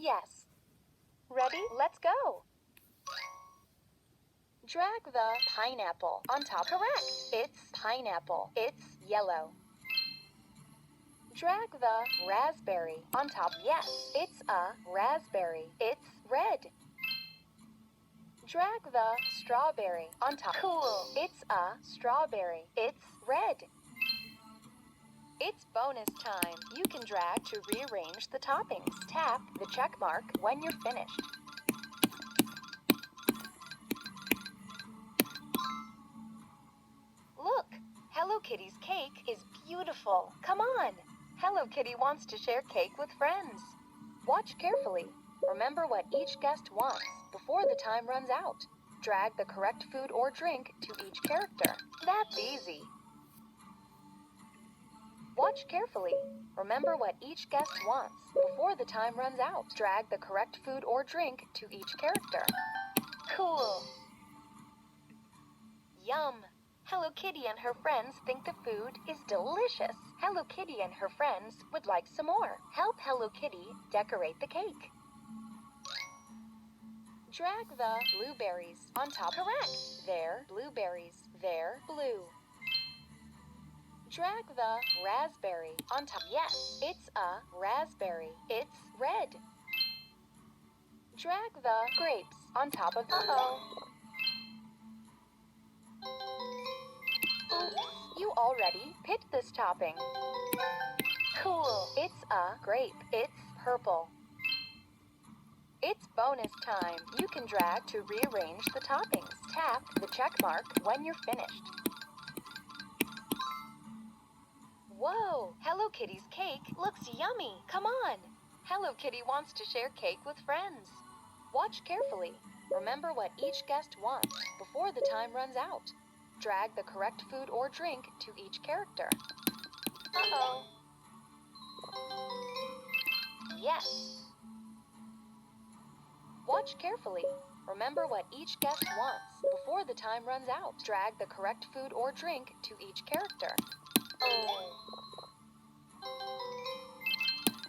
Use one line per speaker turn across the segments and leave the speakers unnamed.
yes. Ready? Let's go. Drag the pineapple on top. Correct. It's pineapple. It's yellow. Drag the raspberry on top. Yes, it's a raspberry. It's red. Drag the strawberry on top. Cool. It's a strawberry. It's red. It's bonus time. You can drag to rearrange the toppings. Tap the check mark when you're finished. Look, Hello Kitty's cake is beautiful. Come on. Hello Kitty wants to share cake with friends. Watch carefully. Remember what each guest wants before the time runs out. Drag the correct food or drink to each character. That's easy. Watch carefully. Remember what each guest wants before the time runs out. Drag the correct food or drink to each character. Cool. Yum. Hello Kitty and her friends think the food is delicious. Hello Kitty and her friends would like some more. Help Hello Kitty decorate the cake. Drag the blueberries on top. Correct. They're blueberries. They're blue. Drag the raspberry on top. Yes, it's a raspberry. It's red. Drag the grapes on top of the... Oops, you already picked this topping. Cool. It's a grape. It's purple. It's bonus time. You can drag to rearrange the toppings. Tap the check mark when you're finished. Whoa! Hello Kitty's cake looks yummy. Come on. Hello Kitty wants to share cake with friends. Watch carefully. Remember what each guest wants before the time runs out. Drag the correct food or drink to each character. Yes. Watch carefully. Remember what each guest wants before the time runs out. Drag the correct food or drink to each character.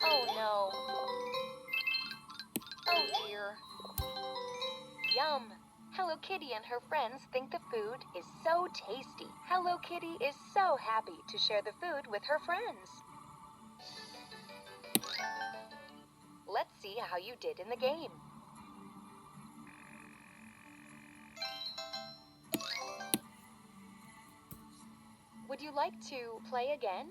Oh no. Oh dear. Yum. Hello Kitty and her friends think the food is so tasty. Hello Kitty is so happy to share the food with her friends. Let's see how you did in the game. Would you like to play again?